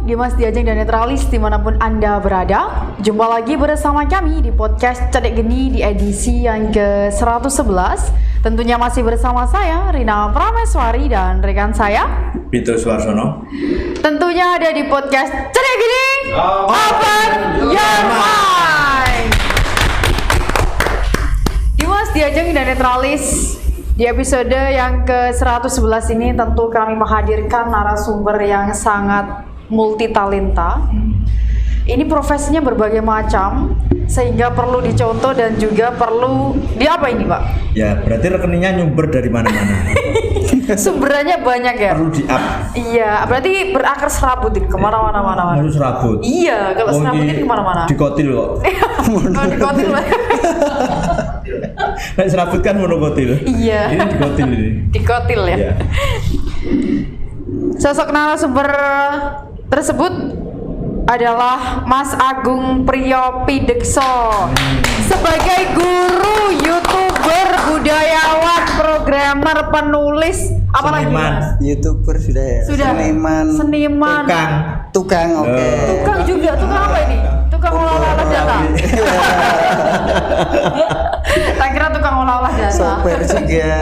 Dimas Diajeng dan Netralis dimanapun Anda berada. Jumpa lagi bersama kami di podcast Cedek Geni di edisi yang ke-111. Tentunya masih bersama saya Rina Prameswari dan rekan saya Peter Suarsono. Tentunya ada di podcast Cedek Geni Open Your Mind. Dimas Diajeng dan Netralis. Di episode yang ke-111 ini tentu kami menghadirkan narasumber yang sangat multitalenta. Ini profesinya berbagai macam sehingga perlu dicontoh dan juga perlu di apa ini, Pak? Ya, berarti rekeningnya nyumber dari mana-mana. Sumberannya banyak ya? Perlu di-up. Iya, berarti berakar serabut ini kemana-mana. Harus serabut. Iya, kalau serabutin kemana-mana. Dikotil kok. Oh, dikotil lah. Nek serabut kan monokotil. Iya. Ini dikotil ini. Dikotil ya. Iya. Sosok narasumber tersebut adalah Mas Agung Priyopidekso sebagai guru, YouTuber, budayawan, programmer, penulis, apalagi Mas? YouTuber sudah ya. Sudah. Seniman. Tukang. Oke. Tukang juga. Tukang apa ini? Tukang olah-olah data. Tak kira tukang olah-olah data. Software juga.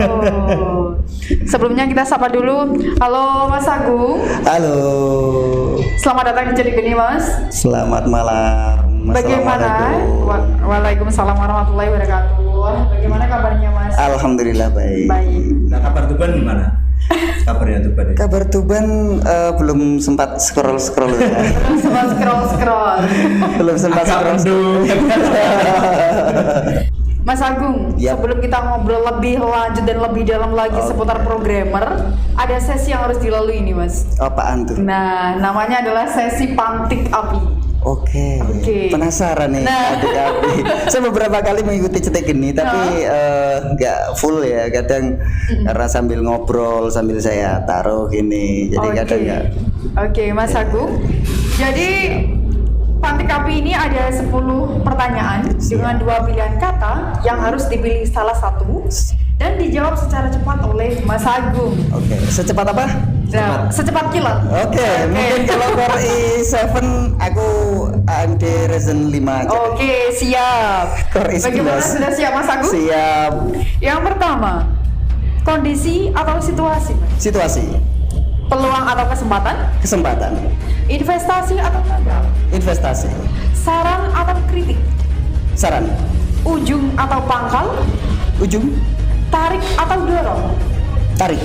Oh. Sebelumnya kita sapa dulu. Halo Mas Agung. Halo. Selamat datang di Cedek Geni, Mas. Selamat malam. Bagaimana? Waalaikumsalam warahmatullahi wabarakatuh. Bagaimana kabarnya, Mas? Alhamdulillah baik. Baik. Nah, kabar Tuban gimana? Kabarnya Tuban ya? Kabar Tuban belum sempat scroll ya. Sempat scroll. Belum sempat scroll. Mas Agung, Yap. sebelum kita ngobrol lebih lanjut dan lebih dalam lagi seputar programmer, ada sesi yang harus dilalui ini, Mas. Apaan tuh? Nah, namanya adalah sesi pantik api. Oke. Penasaran nih adik-adik. Saya beberapa kali mengikuti Cedek Geni tapi nggak full ya. Kadang karena sambil ngobrol sambil saya taruh gini. Jadi kadang nggak. Oke, Mas Agung. Jadi pantik api ini ada 10 pertanyaan dengan 2 pilihan kata yang harus dipilih salah satu dan dijawab secara cepat oleh Mas Agung. Oke. Secepat apa? Nah, secepat kilat. Oke, mungkin kalau Core i7 aku AMD Ryzen 5 aja. Oke, siap. Core i11. Bagaimana, sudah siap Mas Agung? Siap. Yang pertama, kondisi atau situasi, Mas? Situasi, Peluang atau kesempatan? kesempatan, Investasi atau gagal? investasi, Saran atau kritik? saran, Ujung atau pangkal? ujung, Tarik atau dorong? tarik,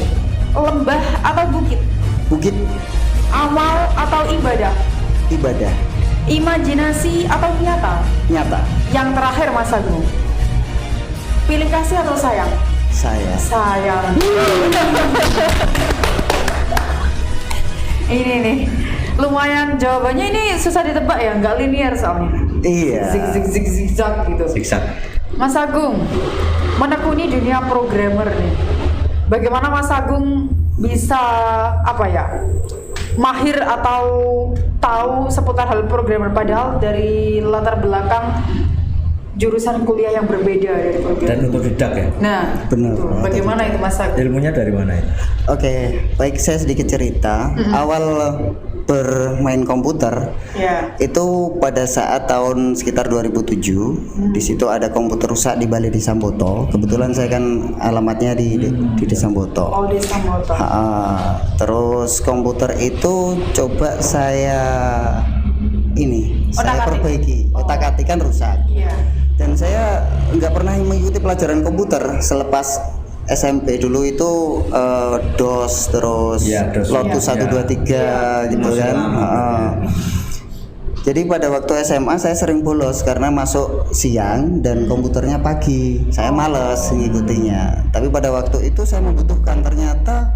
Lembah atau bukit? bukit, Amal atau ibadah? ibadah, Imajinasi atau nyata? nyata, Yang terakhir Mas Agung, pilih kasih atau sayang? saya. Sayang. Ini nih, lumayan jawabannya ini susah ditebak ya, nggak linear soalnya. Iya. Zigzag gitu. Siksa. Mas Agung, menekuni dunia programmer nih. Bagaimana Mas Agung bisa mahir atau tahu seputar hal programmer padahal dari latar belakang jurusan kuliah yang berbeda dari programmer. Dan untuk didak ya? Nah, Benar. itu. Bagaimana itu Mas Agung? Ilmunya dari mana itu? Oke, baik saya sedikit cerita. Awal bermain komputer itu pada saat tahun sekitar 2007. Di situ ada komputer rusak di Balai Desa Samboto. Kebetulan saya kan alamatnya di Desa Samboto. Oh, di Samboto. Terus komputer itu coba saya perbaiki. Otak-atik kan rusak. Iya. Dan saya nggak pernah mengikuti pelajaran komputer selepas SMP dulu itu DOS terus Ya, DOS. Lotus 1 2 3 gitu kan. Jadi pada waktu SMA saya sering bolos karena masuk siang dan komputernya pagi. Saya malas ngikutinya. Tapi pada waktu itu saya membutuhkan, ternyata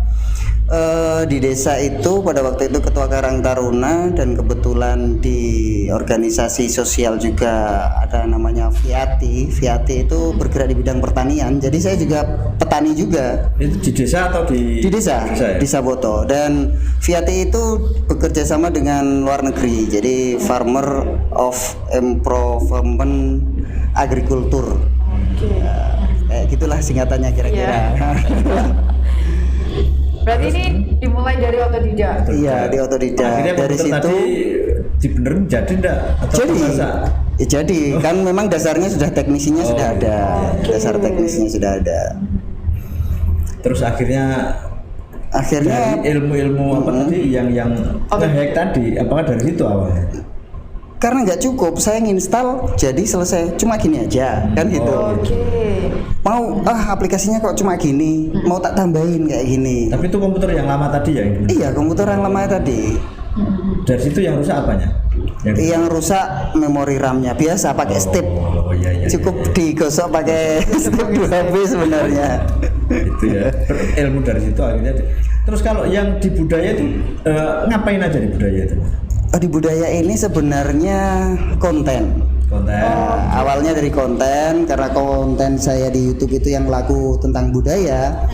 di desa itu pada waktu itu ketua Karang Taruna dan kebetulan di organisasi sosial juga ada namanya Viati. Viati itu bergerak di bidang pertanian. Jadi saya juga petani juga. Itu di desa atau di Desa ya? di Saboto. Dan Viati itu bekerja sama dengan luar negeri. Jadi Farmer of Improvement Agriculture. Kayak gitulah singkatannya kira-kira. Berarti ini dimulai dari otodidak. Iya, di otodidak. Akhirnya Dari komputer situ tadi dibenerin jadi enggak? Atau jadi masa? ya jadi kan memang dasarnya sudah teknisinya sudah ada. Dasar teknisnya sudah ada. Terus akhirnya Akhirnya dari ilmu-ilmu apa tadi yang nge-hack tadi, apakah dari situ awalnya? karena nggak cukup, saya nginstal jadi selesai, cuma gini aja kan gitu. Oke. Mau aplikasinya kok cuma gini, mau tak tambahin kayak gini. Tapi itu komputer yang lama tadi ya? Ini? Iya, komputer yang lama tadi. Dari situ yang rusak apanya? Yang rusak memori RAM-nya. Biasa pakai step. Oh iya. Cukup digosok pakai step 2B sebenarnya. Itu ya. Ilmu dari situ akhirnya. Terus kalau yang di budaya itu ngapain aja di budaya itu? Di budaya ini sebenarnya konten. Awalnya dari konten, karena konten saya di YouTube itu yang laku tentang budaya,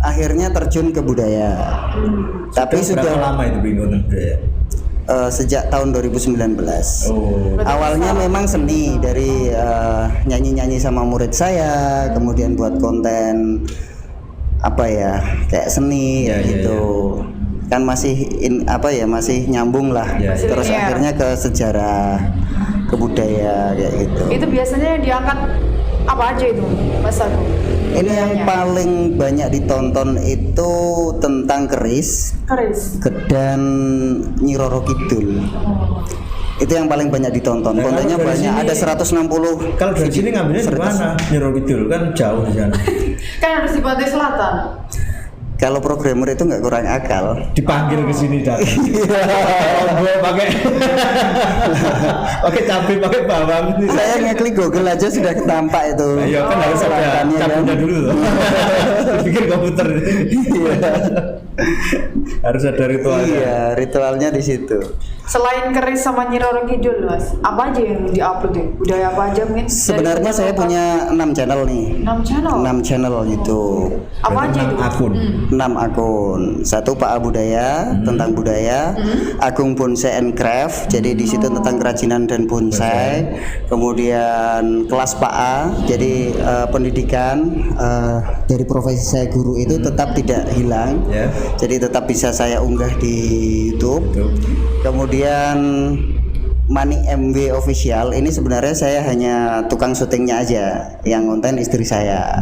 akhirnya terjun ke budaya. Tapi Berapa sudah lama itu bingung budaya? sejak tahun 2019. Awalnya memang seni dari nyanyi-nyanyi sama murid saya, kemudian buat konten apa ya kayak seni gitu. Kan masih masih nyambung lah. Terus akhirnya ke sejarah, ke budaya kayak gitu. Itu biasanya yang diangkat apa aja itu, Mas Agung? Ini yang paling banyak ditonton itu tentang keris dan Nyi Roro Kidul. Itu yang paling banyak ditonton. Kontennya banyak, ada 160. Kalau dari sini ngambilnya di mana? Nyi Roro Kidul kan jauh di sana. Kan harus di Pantai Selatan. Kalau programmer itu nggak kurang akal. Dipanggil ke sini datang. Gue pakai cabai, pakai bawang. Saya ngeklik Google aja sudah ketampak itu. Iya kan harus ada cabainya dulu. Bikin komputer. Iya. Harus ada ritualnya. Iya, ritualnya di situ. Selain keris sama Nyi Roro Kidul, Mas, apa aja yang diupload ya? Budaya apa aja mungkin? Sebenarnya saya punya 6 channel nih. 6 channel. 6 channel YouTube. Apa aja itu? Akun. 6 akun. Satu Pak A Budaya tentang budaya, Agung Bonsai and Craft. Jadi di situ tentang kerajinan dan bonsai. Kemudian kelas Pak A. Jadi pendidikan dari profesi saya guru itu tetap tidak hilang. Jadi tetap bisa saya unggah di YouTube. Kemudian Mani MW Official ini sebenarnya saya hanya tukang syutingnya aja, yang konten istri saya.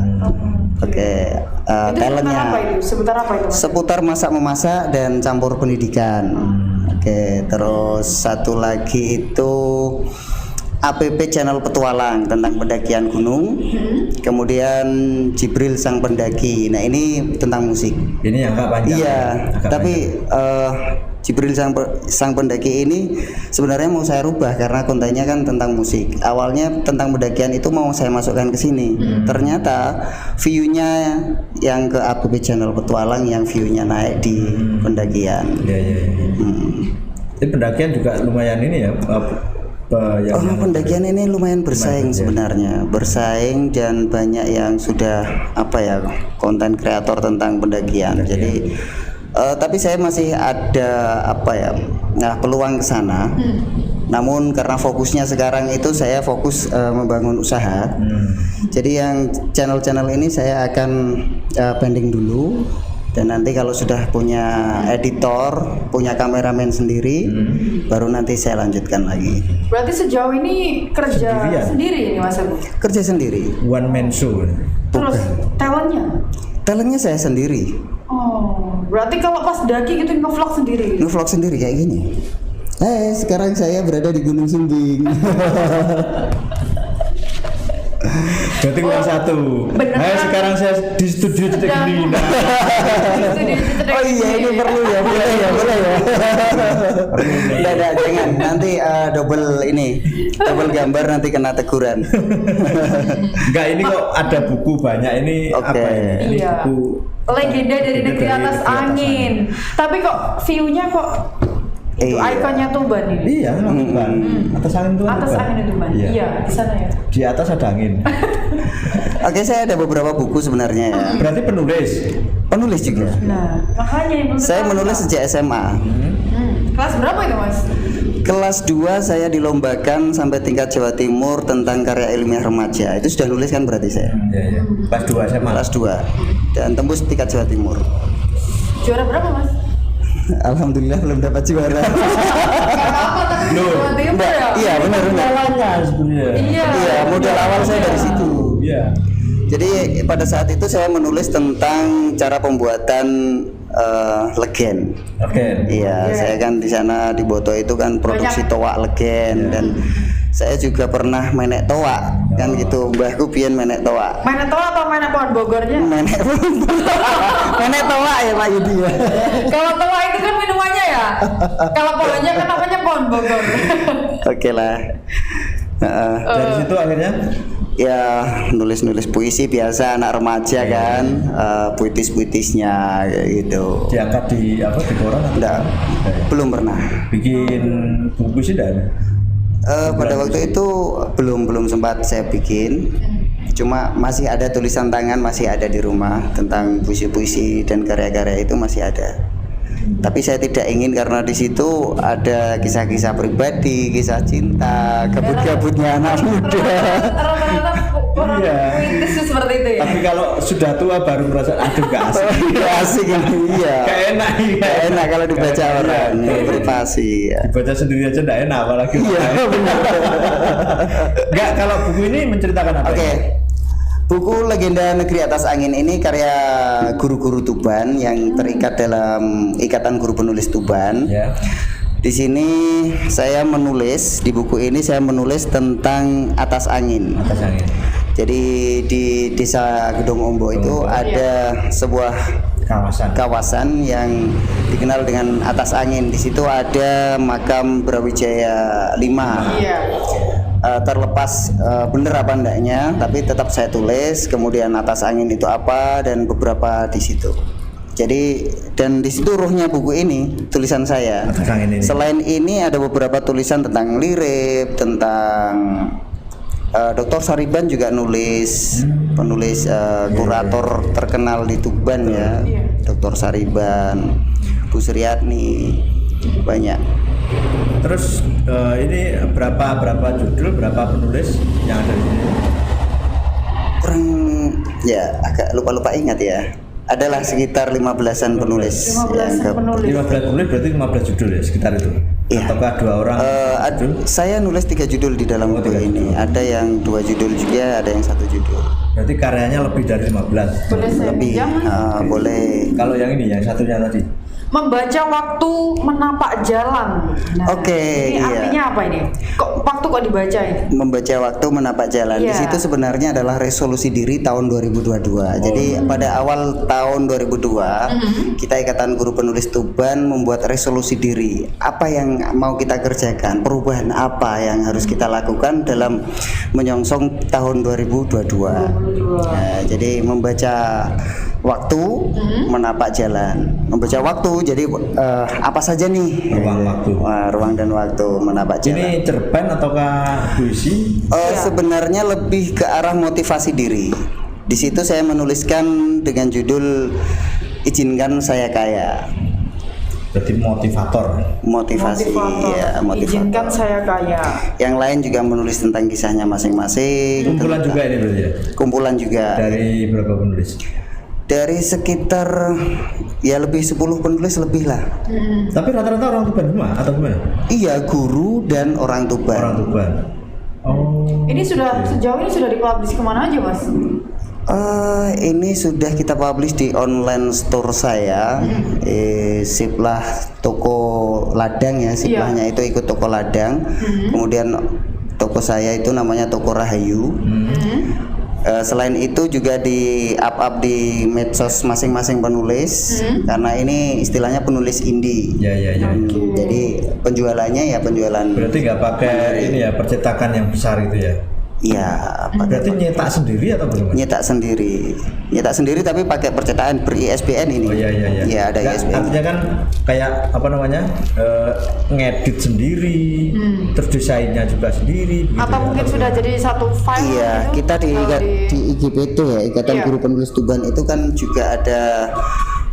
Oke, talentnya seputar apa itu? Seputar masak memasak dan campur pendidikan. Oke, terus satu lagi itu APP channel petualang tentang pendakian gunung. Kemudian Jibril Sang Pendaki. Nah ini tentang musik. Ini yang agak panjang. Iya, tapi Jibril Sang Pendaki ini sebenarnya mau saya rubah karena kontennya kan tentang musik. Awalnya tentang pendakian itu mau saya masukkan ke sini. Ternyata view-nya yang ke APP channel petualang yang view-nya naik di pendakian. Iya. Ini pendakian juga lumayan ini ya. Pendakian ini lumayan bersaing sebenarnya, bersaing dan banyak yang sudah konten kreator tentang pendakian. Jadi tapi saya masih ada peluang ke sana. Namun karena fokusnya sekarang itu saya fokus membangun usaha. Jadi yang channel-channel ini saya akan pending dulu. Dan nanti kalau sudah punya editor, punya kameramen sendiri, baru nanti saya lanjutkan lagi. Berarti sejauh ini kerja sendiri ini Mas Agung? Kerja sendiri. One man show. Terus talentnya? Talentnya saya sendiri. Oh, berarti kalau pas daki gitu nge-vlog sendiri? Nge-vlog sendiri kayak gini. Sekarang saya berada di Gunung Sumbing. Berarti kurang satu. Sekarang saya di studio Cetek Nina. Oh iya, ini perlu ya, boleh ya. Tidak, jangan. Nanti double gambar nanti kena teguran. Enggak, ini kok ada buku banyak ini. Apa ini? Ini buku Legenda dari Negeri Atas Angin. Tapi kok view-nya kok itu ikonnya Tuban ini? Iya, Tuban. Atas angin itu. Atas angin itu Tuban. Iya, di sana ya. Di atas ada angin. Oke, saya ada beberapa buku sebenarnya ya. Berarti penulis juga. Nah, makanya yang saya menulis sejak SMA. Kelas berapa itu Mas? Kelas 2 saya dilombakan sampai tingkat Jawa Timur tentang karya ilmiah remaja. Itu sudah nulis kan berarti saya? Iya. Kelas 2 SMA. Kelas 2 dan tembus tingkat Jawa Timur. Juara berapa Mas? Alhamdulillah belum dapat juara. Gak apa-apa tapi Jawa Timur ya. Iya benar. Modalnya sebenarnya. Iya. Iya, modal awal saya dari situ. Iya. Jadi pada saat itu saya menulis tentang cara pembuatan legen. Oke. Iya, saya kan di sana di Boto itu kan produksi toa legen dan saya juga pernah menek toa kan gitu. Mbahku pian menek toa. Main toa atau main pohon Bogornya? Menek menek toa ya Pak Yudi ya. Kalau toa itu kan minumannya ya. Kalau pohonnya kan namanya pohon Bogor. Oke lah. Dari situ akhirnya Ya nulis-nulis puisi biasa anak remaja kan, puitis-puitisnya kayak gitu. diangkat di apa di koran atau Enggak, belum pernah. bikin buku puisi enggak ada? Pada waktu itu belum sempat saya bikin. Cuma masih ada tulisan tangan, masih ada di rumah tentang puisi-puisi dan karya-karya itu masih ada. Tapi saya tidak ingin karena di situ ada kisah-kisah pribadi, kisah cinta, gabut-gabutnya anak muda. Rata-rata orang Iya. puitis tuh seperti itu ya. Tapi kalau sudah tua baru merasa aduh gak asik. Gak asik ini, iya. Gak enak ya. Gak enak kalau dibaca Gak orang, enak. privasi. Ya. Dibaca sendiri aja enggak enak apalagi. Iya benar. Enggak, kalau buku ini menceritakan apa? Oke. Buku Legenda Negeri Atas Angin ini karya guru-guru Tuban yang terikat dalam Ikatan Guru Penulis Tuban. Ya. Di sini saya menulis, di buku ini saya menulis tentang atas angin. Atas angin. Jadi di Desa Gedong Ombo itu ada sebuah kawasan yang dikenal dengan atas angin. Di situ ada makam Brawijaya 5. Iya. Terlepas bener apa enggaknya, tapi tetap saya tulis. Kemudian atas angin itu apa dan beberapa di situ. Jadi dan di situ ruhnya buku ini tulisan saya. Atas angin ini. Selain ini ada beberapa tulisan tentang lirip, tentang Dr. Sariban juga nulis, penulis kurator terkenal di Tuban ya, Dr. Sariban, Bu Suryatni, banyak. Terus ini berapa judul, berapa penulis yang ada di sini? Kurang ya agak lupa ingat ya. Adalah sekitar 15-an penulis 15 yang penulis. 15 penulis berarti 15 judul ya sekitar itu. Iya. Ataukah 2 orang? saya nulis 3 judul di dalam buku ini. Ada yang 2 judul juga, ada yang 1 judul. Berarti karyanya lebih dari 15. Boleh saya Lebih pinjam? boleh. Kalau yang ini yang satunya tadi. Membaca waktu menapak jalan. Oke, ini iya. artinya apa ini? Kok waktu kok dibaca ini? Membaca waktu menapak jalan. Di Iya. situ sebenarnya adalah resolusi diri tahun 2022. Jadi pada awal tahun 2002 kita Ikatan Guru Penulis Tuban membuat resolusi diri. Apa yang mau kita kerjakan? Perubahan apa yang harus kita lakukan dalam menyongsong tahun 2022. Nah, jadi membaca waktu menapak jalan. Membaca waktu jadi apa saja nih? Ruang waktu. Ruang dan waktu menapak jalan. Ini cerpen ataukah puisi? Sebenarnya lebih ke arah motivasi diri. Di situ saya menuliskan dengan judul Izinkan Saya Kaya. Berarti motivator. Motivasi, ya, motivator. Izinkan saya kaya. Yang lain juga menulis tentang kisahnya masing-masing. Kumpulan juga ini berarti ya? Kumpulan juga. Dari berapa penulis? Dari sekitar ya lebih 10 penulis lebih lah. Tapi rata-rata orang Tuban semua atau gimana? Iya, guru dan orang Tuban. Orang Tuban. Oh. Ini sudah sejauh ini sudah dipublish kemana aja mas? Ini sudah kita publish di online store saya. Siplah toko ladang ya, siplahnya itu ikut toko ladang. Kemudian toko saya itu namanya Toko Rahayu. Selain itu juga di up di medsos masing-masing penulis, karena ini istilahnya penulis indie. Ya. Jadi penjualannya ya penjualan. Berarti nggak pakai ini ya percetakan yang besar itu ya? Iya. Berarti nyetak sendiri atau bagaimana? Nyetak sendiri tapi pakai percetakan ber-ISBN ini. Oh iya. Iya, ada Nggak, ISBN. artinya kan kayak apa namanya ngedit Hmm. sendiri, terus desainnya juga sendiri. Gitu Atau ya? mungkin sudah jadi satu file? Iya, gitu? kita di IGPT ya, Ikatan Iya. Guru Penulis Tuban itu kan juga ada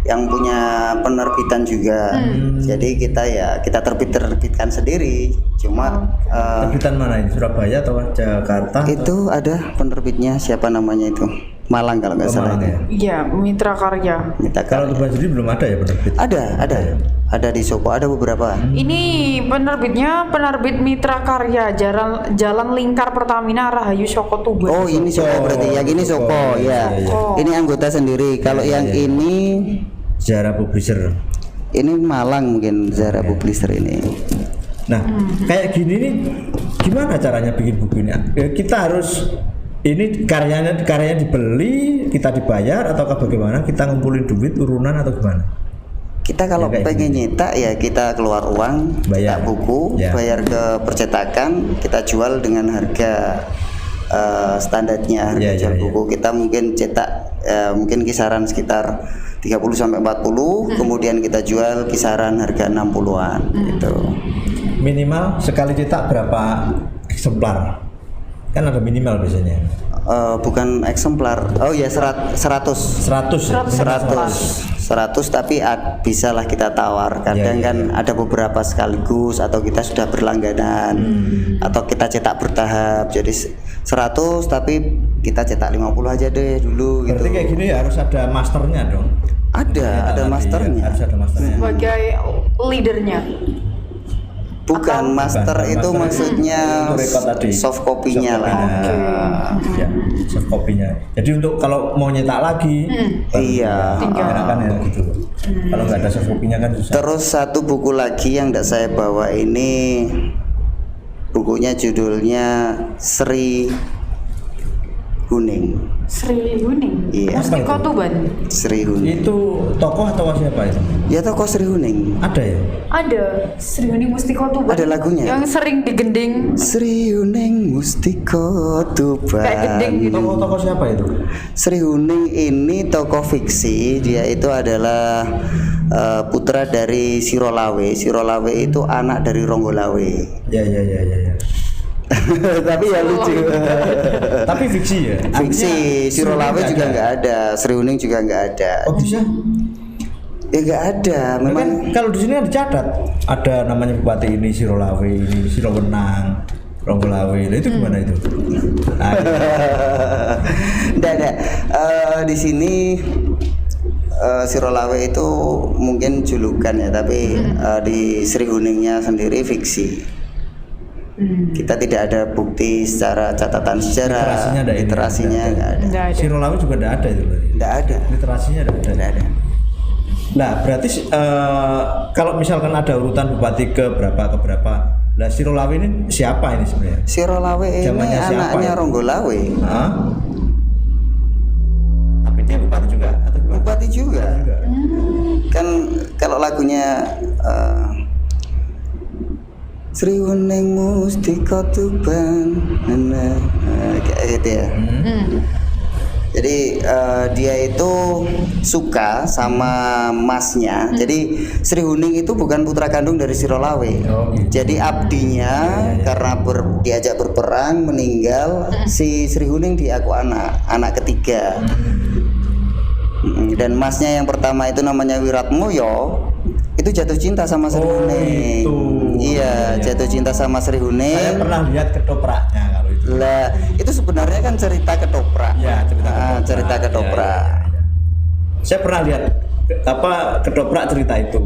yang punya penerbitan juga. Jadi kita terbitkan sendiri. Cuma Terbitan mana ini? Surabaya atau Jakarta? itu ada penerbitnya, siapa namanya itu? Malang kalau nggak salah. Malang ya. Iya, Mitra Karya. Mitra Kalau Karya. untuk Banjiri belum ada ya penerbit? Ada di Soko, ada beberapa. Ini penerbitnya penerbit Mitra Karya, Jalan Lingkar Pertamina Rahayu Soko Tuban. Oh ini Soko berarti, yang ini Soko ya. iya. Ini anggota sendiri. Kalau yang ini Zara Publisher. Malang mungkin Zara Publisher ini. Nah, kayak gini nih, gimana caranya bikin buku ini? Kita harus ini karyanya dibeli, kita dibayar ataukah bagaimana? Kita ngumpulin duit urunan atau gimana? Kita kalau Ya, kayak pengen nyetak ya kita keluar uang, Bayar. cetak buku, Ya. bayar ke percetakan, kita jual dengan harga standarnya harga Ya, jual ya, ya. buku. Kita mungkin cetak mungkin kisaran sekitar 30 sampai 40, kemudian kita jual kisaran harga 60-an gitu. Minimal sekali cetak berapa eksemplar? Kan ada minimal biasanya. Bukan eksemplar. Oh ya 100 tapi bisa lah kita tawar. Kadang Ya, kan ada beberapa sekaligus atau kita sudah berlangganan atau kita cetak bertahap. Jadi 100 tapi kita cetak 50 aja deh dulu gitu. Berarti kayak gini harus ada masternya dong. Ada masternya. Harus ada masternya. Sebagai leadernya. Bukan master bukan itu master. maksudnya Untuk rekod tadi. soft copy-nya Soft lah. copy-nya. Ya, soft copy-nya. Jadi untuk kalau mau nyetak lagi, Iya. kan ya gitu. Kalau nggak ada soft copy-nya kan susah. Terus satu buku lagi yang tidak saya bawa ini, bukunya judulnya Sri Huning. Sri Huning. Iya. Mustiko Tuban. Sri Huning. Itu tokoh atau siapa itu? Ya tokoh Sri Huning. Ada ya? Ada Sri Huning Mustiko Tuban. Ada lagunya. Yang sering digending Sri Huning Mustiko Tuban. kayak gending gitu. Tokoh siapa itu? Sri Huning ini tokoh fiksi. Dia itu adalah putra dari Sirolawe. Sirolawe itu anak dari Ronggolawe. Ya. Tapi ya lucu. Tapi fiksi ya? Fiksi. Artinya Sirolawe nggak juga ada. nggak ada. Sri Huning juga nggak ada. Oh bisa? Ya nggak ada. Memang Kan kalau di sini kan dicatat ada namanya bupati ini Sirolawe, ini Sirowenang, Ronggolawe. Nah, itu gimana itu? Nah, nggak ada. Di sini Sirolawe itu mungkin julukan ya, tapi di Sri Huningnya sendiri fiksi. Kita tidak ada bukti secara catatan sejarah, Literasinya ada ini, literasinya nggak ada. Nggak ada. Sirolawe juga tidak ada itu berarti. Nggak ada. Literasinya tidak ada. Nggak ada. Nah, berarti kalau misalkan ada urutan bupati ke berapa, nah Sirolawe ini siapa ini sebenarnya? Sirolawe ini Zamannya siapa anaknya itu? Ronggolawe. Hah? Tapi dia bupati juga atau gimana? Bupati juga. Kan kalau lagunya Sri Huning Mustiko Tuban, kayak gitu ya. Jadi dia itu suka sama masnya. Jadi Sri Huning itu bukan putra kandung dari Sirolawe. Oh, gitu. Jadi abdinya karena diajak berperang meninggal, si Sri Huning diaku anak ketiga. Dan masnya yang pertama itu namanya Wiratmoyo, itu jatuh cinta sama Sri Huning. itu. Iya, jatuh cinta sama Sri Saya Huning. pernah lihat ketopraknya kalau itu. Lah, itu sebenarnya kan cerita ketoprak. Ya, Cerita ketoprak. Ya. Saya pernah lihat ketoprak cerita itu.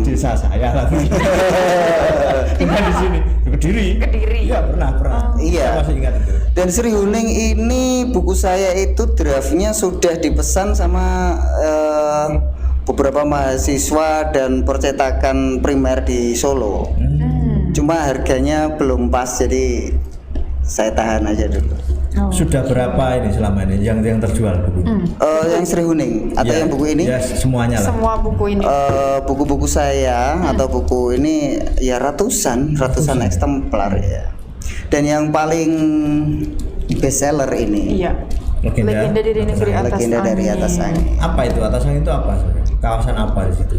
Di desa saya lah. Bukan di sini, di Kediri. Iya, pernah. Iya. Saya masih ingat itu. Dan Sri Huning ini buku saya itu draftnya sudah dipesan sama beberapa mahasiswa dan percetakan primer di Solo. Cuma harganya belum pas, jadi saya tahan aja dulu. Sudah berapa ini selama ini yang terjual buku? Yang Sri Huning atau yang buku ini? Ya, semuanya lah. Semua buku ini. Buku-buku saya atau buku ini ya ratusan eksemplar ya. Dan yang paling best seller ini Iya. Legenda. Legenda dari negeri atas Legenda dari angin. Atas Angin. Apa itu? Atas Angin itu apa? Kawasan apa di situ?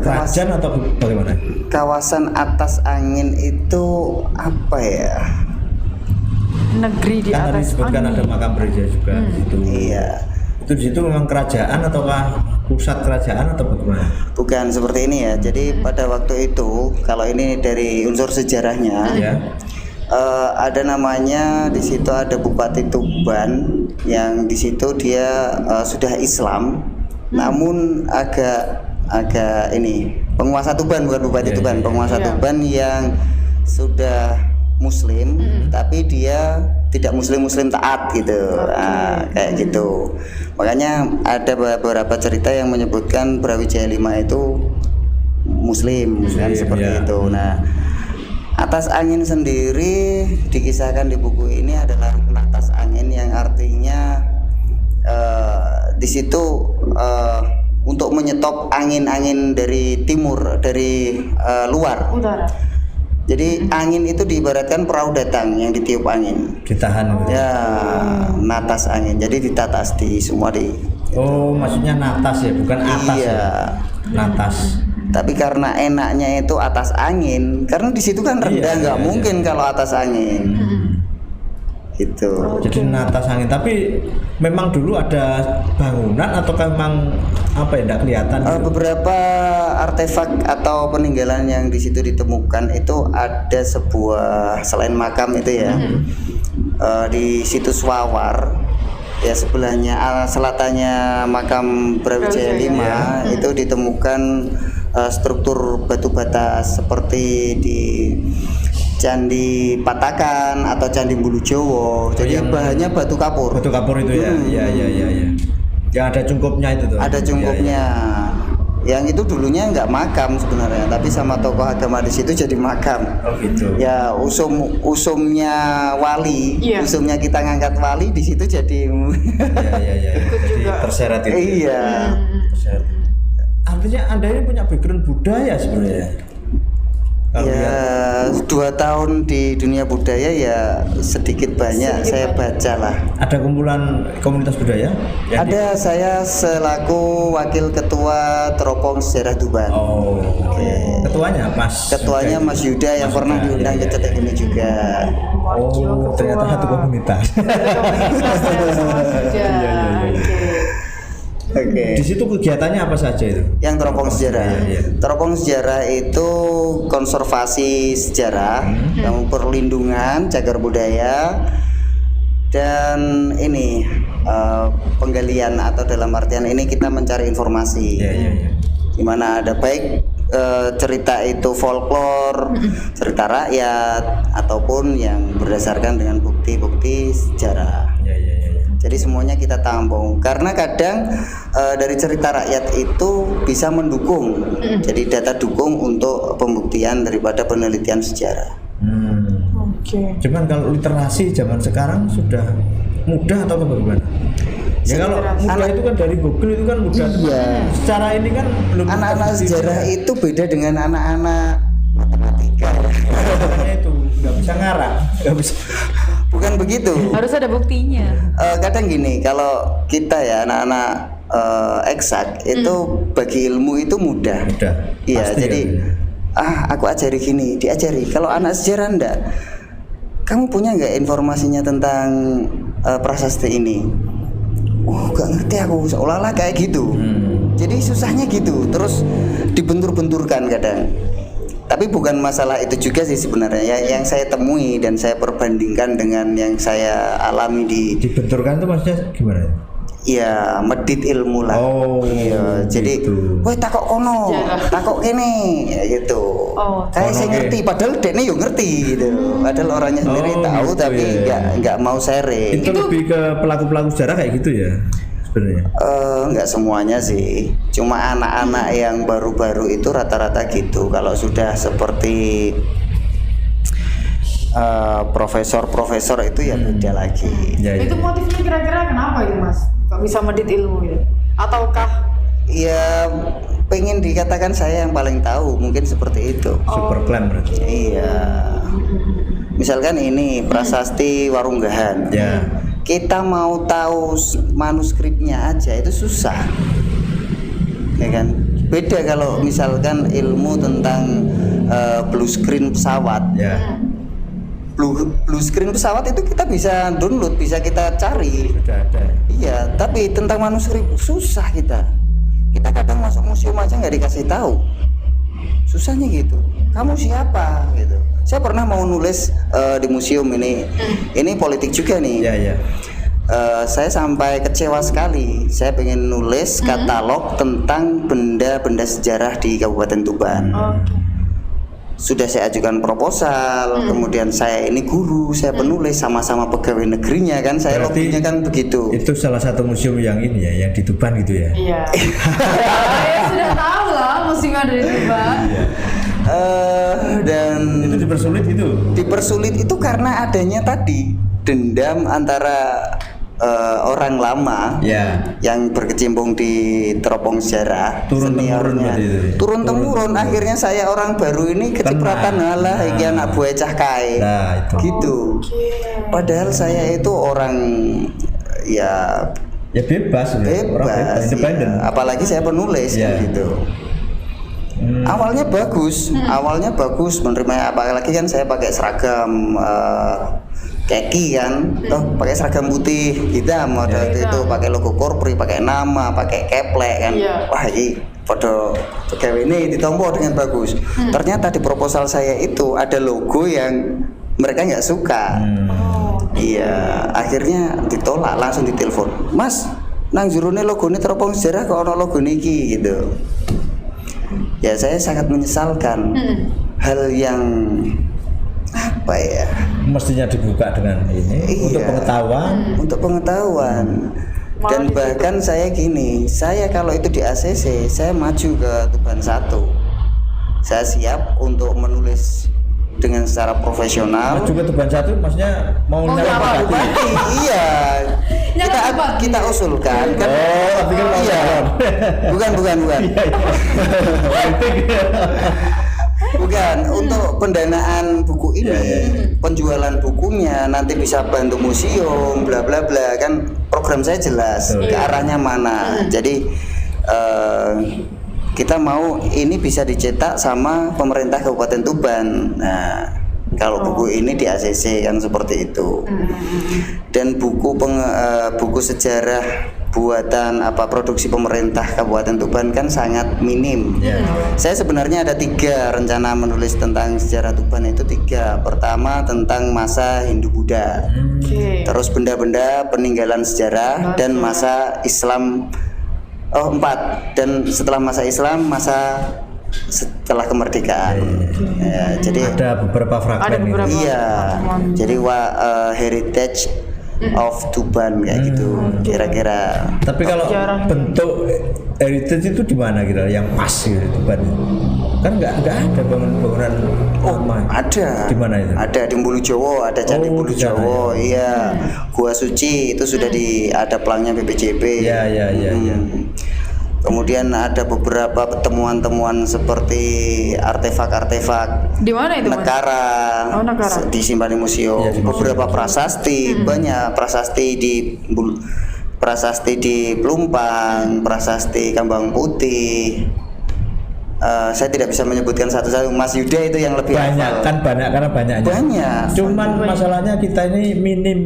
Kerajaan atau bagaimana? Kawasan Atas Angin itu apa ya? Negeri di Kan tadi atas disebutkan angin. ada makam gereja juga di situ. Iya. Itu di situ memang kerajaan ataukah pusat kerajaan atau bagaimana? Bukan seperti ini ya. Jadi pada waktu itu kalau ini dari unsur sejarahnya, Ya. ada namanya di situ ada Bupati Tuban yang di situ dia sudah Islam, namun agak ini penguasa Tuban, bukan Bupati Tuban, penguasa Tuban yang sudah Muslim, tapi dia tidak Muslim taat gitu. Nah, kayak gitu. Makanya ada beberapa cerita yang menyebutkan Brawijaya 5 itu Muslim kan seperti itu. Nah, atas angin sendiri dikisahkan di buku ini adalah atas angin yang artinya di situ untuk menyetop angin-angin dari timur, dari luar. Udara. Jadi angin itu diibaratkan perahu datang yang ditiup angin. Ditahan. Ya, natas angin. Jadi ditatas di semua di. Oh, maksudnya natas ya, bukan atas. Iya. Ya? Natas. Tapi karena enaknya itu atas angin, karena di situ kan rendah, nggak mungkin kalau atas angin. Gitu. Jadi natas angin. Tapi memang dulu ada bangunan ataukah memang apa ya, tidak kelihatan? Beberapa artefak atau peninggalan yang di situ ditemukan itu ada sebuah, selain makam itu ya, di situs Wawar ya, sebelahnya selatannya makam Brawijaya 5 itu ditemukan struktur batu bata seperti di Candi Patakan atau Candi Bulu Jowo. Jadi bahannya batu kapur. Batu kapur itu ya. Iya. Yang ada cungkupnya itu tuh. Ada cungkupnya. Yang itu dulunya nggak makam sebenarnya, tapi sama tokoh agama di situ jadi makam. Oh gitu. Ya usumnya wali, usumnya kita ngangkat wali di situ jadi. Iya. Jadi terseret itu. Iya. Terseret. Artinya Anda ini punya background budaya sebenarnya. Ya, 2 tahun di dunia budaya ya sedikit banyak saya baca lah. Ada kumpulan komunitas budaya? Ada, saya selaku wakil ketua Teropong Sejarah Tuban. Oh, oke. Ketuanya Mas. Ketuanya Mas Yuda yang pernah diundang ke cetak ini juga. Oh, ternyata satu komunitas. Oke. Di situ kegiatannya apa saja itu? Yang Teropong Sejarah. Teropong Sejarah itu konservasi sejarah, yang perlindungan cagar budaya, dan ini penggalian atau dalam artian ini kita mencari informasi. Di mana ada baik cerita itu folklore, cerita rakyat, ataupun yang berdasarkan dengan bukti-bukti sejarah. Jadi semuanya kita tampung, karena kadang dari cerita rakyat itu bisa mendukung, jadi data dukung untuk pembuktian daripada penelitian sejarah. Cuman kalau literasi zaman sekarang sudah mudah atau bagaimana? Ya kalau mudah itu kan dari Google itu kan mudah. Iya. Secara ini kan belum. Anak-anak sejarah itu beda dengan anak-anak matematika. Itu nggak bisa ngarang, nggak bisa. Bukan begitu. Harus ada buktinya. Kadang gini, kalau kita ya anak-anak eksak itu bagi ilmu itu mudah. Iya, jadi aku ajari gini, diajari. Kalau anak sejarah enggak. Kamu punya nggak informasinya tentang prasasti ini? Gak ngerti aku, seolah-olah kayak gitu. Jadi susahnya gitu, terus dibentur-benturkan kadang. Tapi bukan masalah itu juga sih sebenarnya. Yang saya temui dan saya perbandingkan dengan yang saya alami dibenturkan itu maksudnya gimana? Iya, medit ilmu lah. Oh, iya. Jadi, woi takok kono, takok kene, ya gitu. Kayak saya ngerti, padahal dekne yo ngerti gitu. Padahal orangnya sendiri tahu tapi nggak mau sharing. Itu lebih ke pelaku-pelaku sejarah kayak gitu ya sebenarnya? Nggak semuanya sih. Cuma anak-anak yang baru-baru itu rata-rata gitu. Kalau sudah seperti profesor itu ya beda lagi. Itu motifnya kira-kira kenapa itu Mas? Kok bisa medit ilmu gitu? Ataukah ya pengen dikatakan saya yang paling tahu, mungkin seperti itu. Super klaim berarti. Iya. Misalkan ini prasasti Warunggahan. Kita mau tahu manuskripnya aja itu susah. Ya kan? Beda kalau misalkan ilmu tentang blue screen pesawat. Blue screen pesawat itu kita bisa download, bisa kita cari. Sudah ada. Iya, tapi tentang manuskrip susah kita. Kita kadang masuk museum aja nggak dikasih tahu. susahnya gitu. Kamu siapa gitu. Saya pernah mau nulis di museum ini politik juga nih. Ya, ya. Saya sampai kecewa sekali. Saya pengen nulis katalog tentang benda-benda sejarah di Kabupaten Tuban. Sudah saya ajukan proposal, kemudian saya ini guru, saya penulis, sama-sama pegawai negerinya kan, saya Berarti lobbynya kan begitu. Itu salah satu museum yang ini ya, yang di Tuban gitu ya. Iya. Saya sudah tahu lah museum ada di Tuban. Dan Itu dipersulit gitu. dipersulit itu karena adanya tadi dendam antara orang lama Ya. yang berkecimpung di teropong sejarah, Turun-temurun seniornya. berarti itu ya? Turun-temurun, akhirnya saya orang baru ini kecipratan halah iki anak buah cah kae. Nah, itu. Gitu. Padahal saya itu orang ya Ya bebas, orang bebas, independen. ya. Apalagi saya penulis Ya. kan gitu. Awalnya bagus menerima, apalagi kan saya pakai seragam keki kan, pakai seragam putih hitam, waktu itu pakai logo Korpri, pakai nama, pakai keplek kan. Iya. Wah, ini pada pegawai ini ditompo dengan bagus. Ternyata di proposal saya itu ada logo yang mereka nggak suka. Iya, akhirnya ditolak, langsung ditelepon. Mas, nang jurune logo ini teropong sejarah kok ono logo niki gitu. Ya saya sangat menyesalkan hal yang apa ya? Mestinya dibuka dengan ini untuk Iya. pengetahuan. Untuk pengetahuan. Dan bahkan saya gini, saya kalau itu di ACC, saya maju ke Tuban 1. Saya siap untuk menulis dengan secara profesional. Juga Tuban 1 maksudnya mau nyari apa? Bupati. Iya. Nyari bupati. Kita usulkan kan. Oh, tapi kan mau Iya. calon. Bukan. Bukan, untuk pendanaan buku ini, penjualan bukunya nanti bisa bantu museum, bla bla bla, kan program saya jelas ke arahnya mana. Jadi kita mau ini bisa dicetak sama pemerintah Kabupaten Tuban. Nah, kalau buku ini di ACC kan seperti itu. Dan buku sejarah buatan produksi pemerintah Kabupaten Tuban kan sangat minim. Saya sebenarnya ada 3 rencana menulis tentang sejarah Tuban, itu 3. Pertama tentang masa Hindu-Buddha, terus benda-benda peninggalan sejarah, dan masa Islam. 4, dan setelah masa Islam, masa setelah kemerdekaan. Ya, jadi Ada beberapa fragmen ini. iya, jadi heritage of Tuban kayak gitu kira-kira. Tapi kalau bentuk heritage itu di mana kira yang pas gitu Tuban? Kan nggak ada bangunan lama. Ada. Di mana itu? Ada di Bulu Jowo, ada Candi Bulu di sana, Jowo, iya. Gua Suci itu sudah ada pelangnya BPJB. Iya. Kemudian ada beberapa temuan-temuan seperti artefak-artefak Di mana itu, Mas? negara, Negara. disimpan di museum. Iya, di museum. Beberapa prasasti, banyak prasasti di Pelumpang, prasasti Kambang Putih. Saya tidak bisa menyebutkan satu-satu. Mas Yuda itu yang lebih Banyak hafal. kan karena banyaknya. Banyak. Cuman masalahnya kita ini minim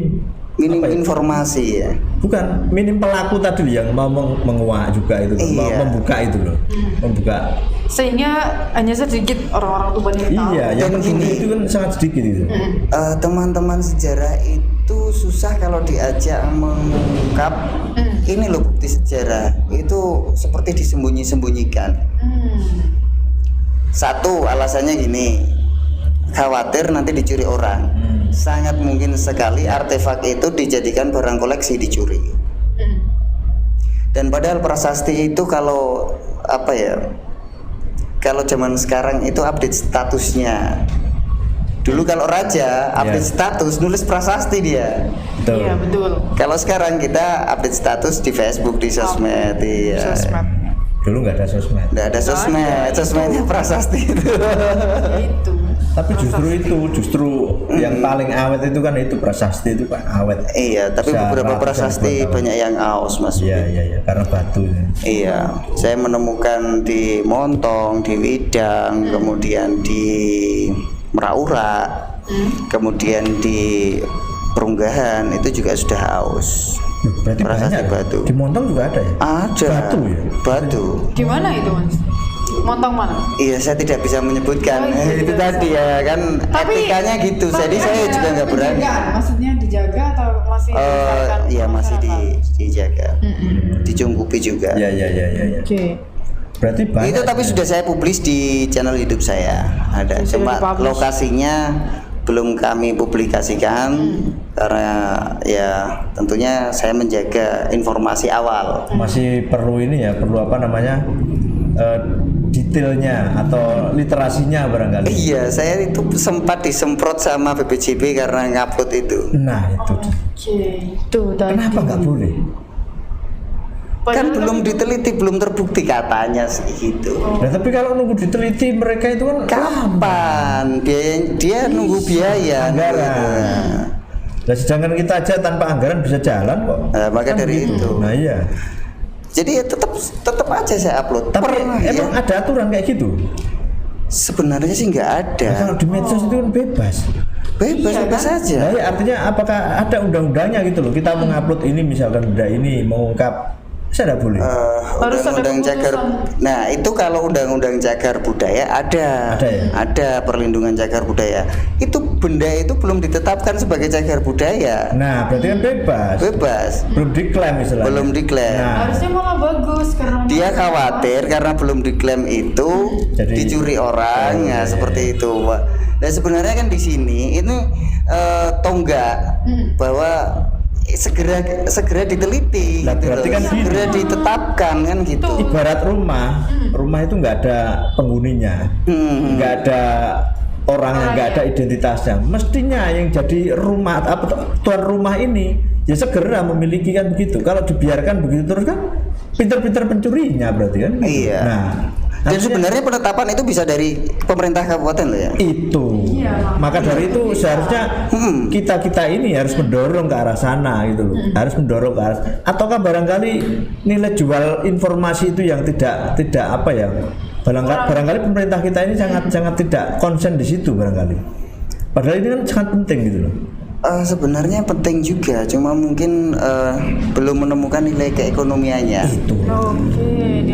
Informasi ya. bukan minim pelaku tadi yang mau menguak juga itu loh, mau Iya. membuka itu loh, membuka. Sehingga hanya sedikit orang-orang Tuban yang tahu. Iya, yang Dan peduli gini. itu kan sangat sedikit itu. Teman-teman sejarah itu susah kalau diajak mengungkap ini loh bukti sejarah, itu seperti disembunyi-sembunyikan. Satu, alasannya gini, khawatir nanti dicuri orang. Sangat mungkin sekali artefak itu dijadikan barang koleksi, dicuri. Dan padahal prasasti itu kalau kalau zaman sekarang itu update statusnya. Dulu kalau raja update status nulis prasasti dia. Betul. Iya, betul. Kalau sekarang kita update status di Facebook, di sosmed, iya. Sosmed. Dulu nggak ada sosmed. Nggak ada sosmed, sosmednya prasasti itu. Itu. Tapi justru yang paling awet itu kan itu prasasti itu kan awet. Iya, tapi Bisa beberapa ratusan prasasti tahun. banyak yang aus, Mas. Iya, karena batu. Iya, saya menemukan di Montong, di Widang, kemudian di Meraura, kemudian di Perunggahan, itu juga sudah aus. Berarti Prasasti banyak. batu. Di Montong juga ada ya? Ada. Batu ya? Batu. Di mana itu, Mas? Montong mana? Iya, saya tidak bisa menyebutkan. Oh, iya, Itu tidak tadi bisa. ya kan etikanya gitu. Jadi kan saya ada juga nggak berani. penjagaan. Maksudnya dijaga atau masih dibiarkan Iya masih masyarakat? dijaga, dicungkupi juga. Ya. Oke. Berarti banyak. Itu tapi sudah saya publis di channel YouTube saya. Ada, Sudah cuma dipublish. lokasinya belum kami publikasikan karena ya tentunya saya menjaga informasi awal. Masih perlu ini ya, perlu apa namanya? Detailnya atau literasinya barangkali. Iya, saya itu sempat disemprot sama BPJB karena ngupload itu. Nah, itu. Oke. Tuh tadi. Kenapa nggak boleh? Kan Padahal belum diteliti, belum terbukti katanya sih gitu. Nah, tapi kalau nunggu diteliti mereka itu kan Kapan? Dia nunggu biaya. anggaran. Nah, sedangkan kita aja tanpa anggaran bisa jalan kok. Nah, maka Kan dari gitu. itu. Nah, iya. Jadi ya tetap aja saya upload. Tapi Pernah, emang ya. ada aturan kayak gitu? Sebenarnya sih nggak ada. Nah, kalau di medsos itu kan bebas. Bebas saja. Nah, ya, artinya apakah ada undang-undangnya gitu loh? Kita mengupload ini misalkan benda ini mengungkap, saya tidak boleh. Harus ada Undang-undang cagar. keputusan. Nah, itu kalau undang-undang cagar budaya ada. Ada ya? Ada perlindungan cagar budaya. Itu benda itu belum ditetapkan sebagai cagar budaya. Nah, berarti kan bebas. Bebas. Belum diklaim istilahnya. Belum diklaim. Nah, Harusnya malah bagus karena Dia khawatir karena belum diklaim itu Jadi- dicuri orang, Oh, ya iya. seperti itu. Nah sebenarnya kan di sini ini tonggak bahwa segera diteliti, Nah, gitu berarti loh. kan segera gini. ditetapkan kan gitu. ibarat rumah itu nggak ada penghuninya, nggak ada orangnya, nggak ada identitasnya. Mestinya yang jadi rumah apa tuan rumah ini ya segera memiliki kan begitu. Kalau dibiarkan begitu terus kan pinter-pinter pencurinya berarti kan. Gitu. Iya. Nah, Dan artinya sebenarnya penetapan itu bisa dari pemerintah kabupaten loh ya. itu. Iya, Maka dari itu seharusnya kita ini harus mendorong ke arah sana gitu loh. Harus mendorong ke arah. Ataukah barangkali nilai jual informasi itu yang tidak apa ya? Barangkali pemerintah kita ini sangat tidak konsen di situ barangkali. Padahal ini kan sangat penting gitu loh. Sebenarnya penting juga, cuma mungkin belum menemukan nilai keekonomiannya. Itu. Oke,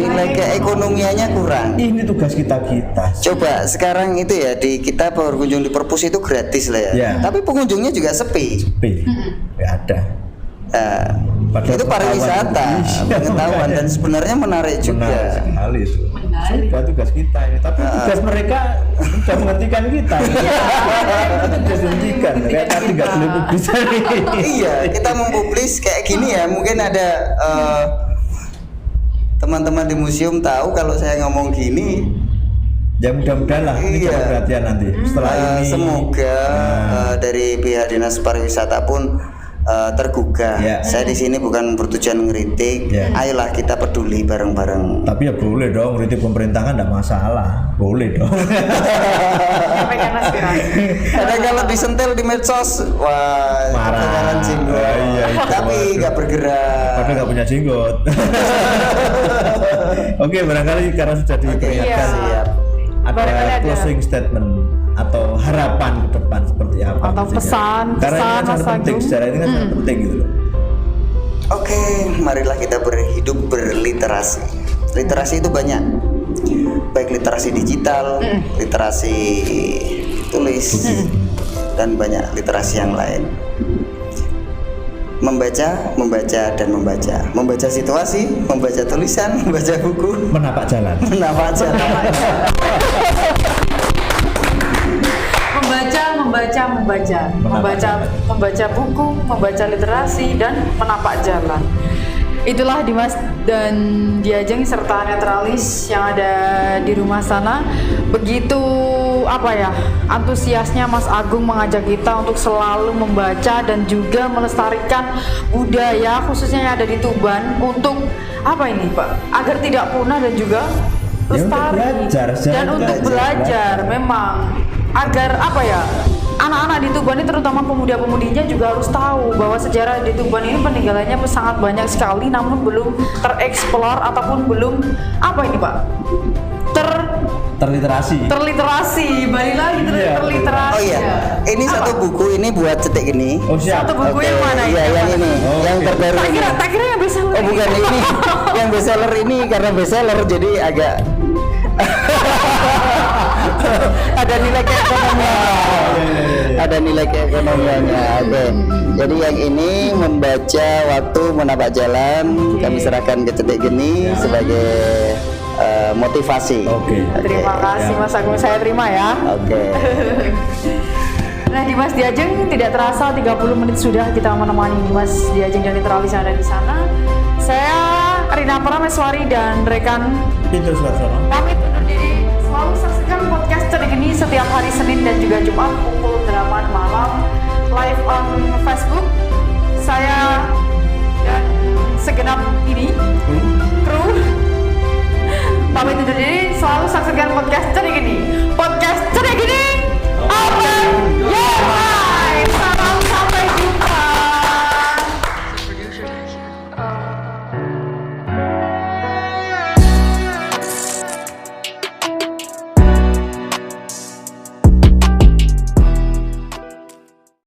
Nilai keekonomiannya kurang. Ini tugas kita. Coba sekarang itu ya di kita berkunjung di perpus itu gratis lah ya. Ya. Tapi pengunjungnya juga sepi. Nggak ada. Padahal Itu pariwisata, Iya, pengetahuan makanya. dan sebenarnya menarik juga. Menarik sekali itu. Sudah tugas kita ini, tapi tugas mereka sudah menghentikan kita. Sudah dihentikan. Kayak tadi nggak boleh publis. Iya, kita mempublis kayak gini ya. Mungkin ada teman-teman di museum tahu kalau saya ngomong gini. Ya mudah-mudahan lah ini Iya. jadi perhatian nanti setelah ini. Semoga dari pihak dinas pariwisata pun tergugah. Ya. Saya di sini bukan bertujuan ngeritik. Ya. Ayolah kita peduli bareng-bareng. Tapi ya boleh dong, kritik pemerintah kan tidak masalah, boleh dong. Sampaikan aspirasi. Karena kalau disentil di medsos, wah, Marah. kedengaran jenggot. Iya, itu. Tapi nggak bergerak. Padahal nggak punya jenggot. Oke, barangkali karena sudah diperingatkan, Iya. Siap. Barangkali ada ada. closing statement atau harapan ke depan seperti apa? Atau mestinya. pesan, Karena ini kan Mas sangat penting, Agung. sejarah ini kan sangat penting gitu loh. Oke, marilah kita berhidup berliterasi. Literasi itu banyak, baik literasi digital, literasi tulis, dan banyak literasi yang lain. Membaca, dan membaca situasi, membaca tulisan, membaca buku, Menapak jalan. menapak jalan. membaca buku, membaca literasi dan menapak jalan. Itulah Dimas dan Diajeng serta Netralis yang ada di rumah sana. Begitu antusiasnya Mas Agung mengajak kita untuk selalu membaca dan juga melestarikan budaya khususnya yang ada di Tuban untuk agar tidak punah dan juga Ya, untuk lestari belajar, sejarah dan itu untuk belajar memang agar anak-anak di Tuban ini terutama pemuda-pemudinya juga harus tahu bahwa sejarah di Tuban ini peninggalannya sangat banyak sekali namun belum tereksplor ataupun belum Terliterasi. balik lagi Iya. terliterasi. Oh iya, ini satu buku ini buat cetek gini. Oh siap. Satu buku Oke, yang mana iya, yang ini, Oh, yang oke. terbaru ini. Tak kira yang bisa Oh bukan ini, yang bestseller ini karena bestseller jadi agak ada nilai keekonomiannya. Ada nilai keekonomiannya. Oke. Jadi yang ini membaca waktu menapak jalan kami serahkan ke Cetek Geni sebagai motivasi. Oke. Terima kasih Mas Agung, saya terima ya. Oke. Nah, Dimas Diajeng, tidak terasa 30 menit sudah kita menemani Dimas Diajeng dan Netralis yang ada di sana. Saya Rina Prameswari dan rekan Pintu Suarsono. pamit undur diri. Selalu saksikan podcast Cetek Geni setiap hari Senin dan juga Jumat pukul 8 malam live on Facebook